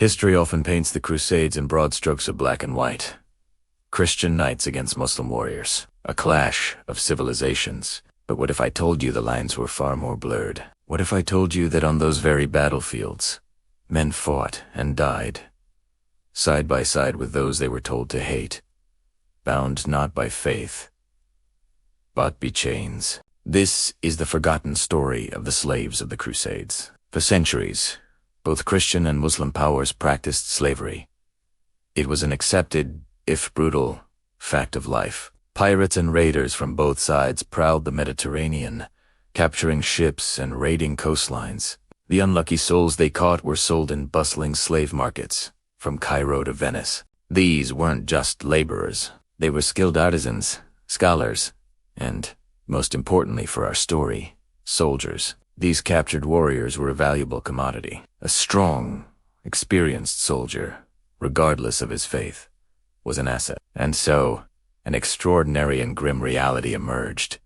History often paints the Crusades in broad strokes of black and white. Christian knights against Muslim warriors. A clash of civilizations. But what if I told you the lines were far more blurred? What if I told you that on those very battlefields, men fought and died, side by side with those they were told to hate, bound not by faith, but by chains? This is the forgotten story of the slaves of the Crusades. For centuries, both Christian and Muslim powers practiced slavery. It was an accepted, if brutal, fact of life. Pirates and raiders from both sides prowled the Mediterranean, capturing ships and raiding coastlines. The unlucky souls they caught were sold in bustling slave markets, from Cairo to Venice. These weren't just laborers. They were skilled artisans, scholars, and, most importantly for our story, soldiers. These captured warriors were a valuable commodity. A strong, experienced soldier, regardless of his faith, was an asset. And so, an extraordinary and grim reality emerged.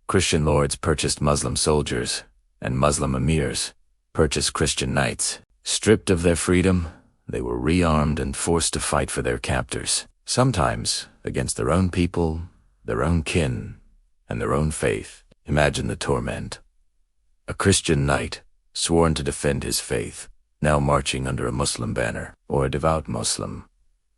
Christian lords purchased Muslim soldiers, and Muslim emirs purchased Christian knights. Stripped of their freedom, they were rearmed and forced to fight for their captors, sometimes against their own people, their own kin, and their own faith. Imagine the torment. A Christian knight, sworn to defend his faith, now marching under a Muslim banner, or a devout Muslim,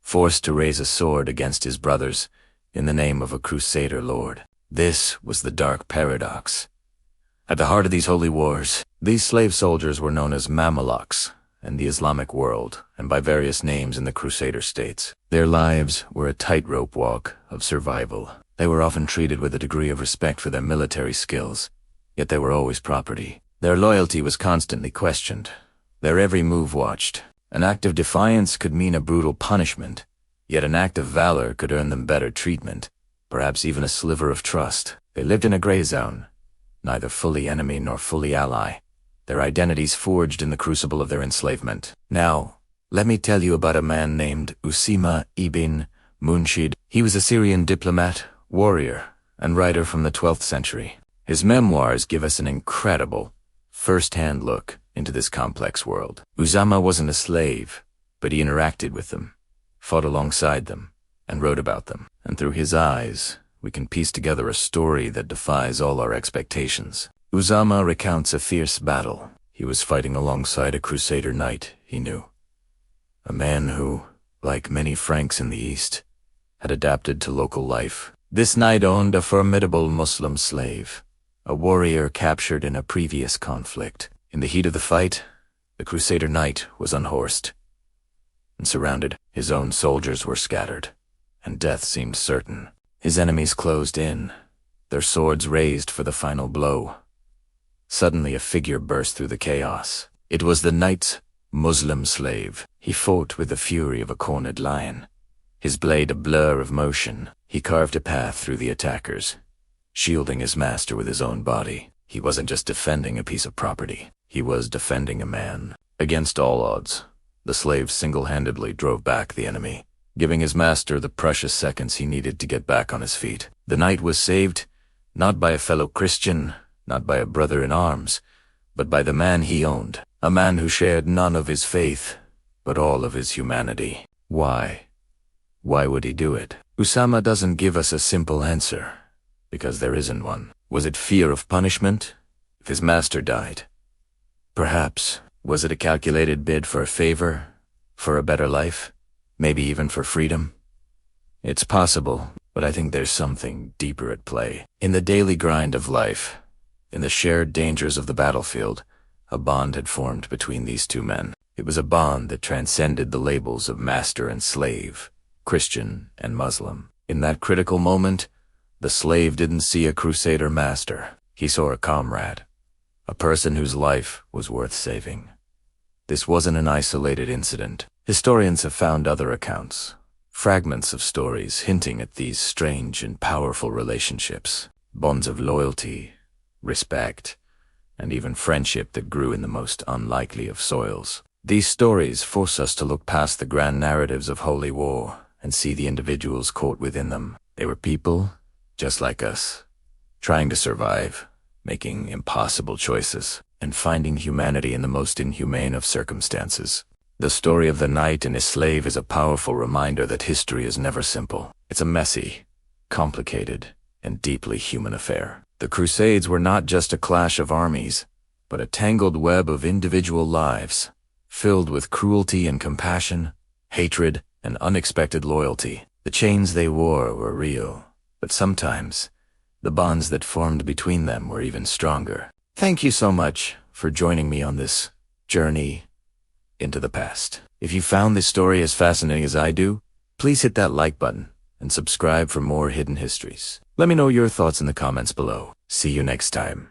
forced to raise a sword against his brothers in the name of a Crusader lord. This was the dark paradox. At the heart of these holy wars, these slave soldiers were known as Mamelukes in the Islamic world, and by various names in the Crusader states. Their lives were a tightrope walk of survival. They were often treated with a degree of respect for their military skills, yet they were always property. Their loyalty was constantly questioned, their every move watched. An act of defiance could mean a brutal punishment, yet an act of valor could earn them better treatment, perhaps even a sliver of trust. They lived in a gray zone, neither fully enemy nor fully ally, their identities forged in the crucible of their enslavement. Now, let me tell you about a man named Usama ibn Munshid. He was a Syrian diplomat, warrior, and writer from the 12th century. His memoirs give us an incredible, first-hand look into this complex world. Usama wasn't a slave, but he interacted with them, fought alongside them, and wrote about them. And through his eyes, we can piece together a story that defies all our expectations. Usama recounts a fierce battle. He was fighting alongside a Crusader knight he knew. A man who, like many Franks in the East, had adapted to local life. This knight owned a formidable Muslim slave, a warrior captured in a previous conflict. In the heat of the fight, the Crusader knight was unhorsed and surrounded. His own soldiers were scattered, and death seemed certain. His enemies closed in, their swords raised for the final blow. Suddenly a figure burst through the chaos. It was the knight's Muslim slave. He fought with the fury of a cornered lion, his blade a blur of motion. He carved a path through the attackers, shielding his master with his own body. He wasn't just defending a piece of property. He was defending a man. Against all odds, the slave single-handedly drove back the enemy, giving his master the precious seconds he needed to get back on his feet. The knight was saved, not by a fellow Christian, not by a brother in arms, but by the man he owned, a man who shared none of his faith, but all of his humanity. Why? Why would he do it? Usama doesn't give us a simple answer, because there isn't one. Was it fear of punishment if his master died? Perhaps. Was it a calculated bid for a favor, for a better life, maybe even for freedom? It's possible, but I think there's something deeper at play. In the daily grind of life, in the shared dangers of the battlefield, a bond had formed between these two men. It was a bond that transcended the labels of master and slave, Christian and Muslim. In that critical moment, the slave didn't see a Crusader master. He saw a comrade, a person whose life was worth saving. This wasn't an isolated incident. Historians have found other accounts, fragments of stories hinting at these strange and powerful relationships, bonds of loyalty, respect, and even friendship that grew in the most unlikely of soils. These stories force us to look past the grand narratives of holy war and see the individuals caught within them. They were people, just like us, trying to survive, making impossible choices, and finding humanity in the most inhumane of circumstances. The story of the knight and his slave is a powerful reminder that history is never simple. It's a messy, complicated, and deeply human affair. The Crusades were not just a clash of armies, but a tangled web of individual lives, filled with cruelty and compassion, hatred and unexpected loyalty. The chains they wore were real, but sometimes the bonds that formed between them were even stronger. Thank you so much for joining me on this journey into the past. If you found this story as fascinating as I do, please hit that like button and subscribe for more hidden histories. Let me know your thoughts in the comments below. See you next time.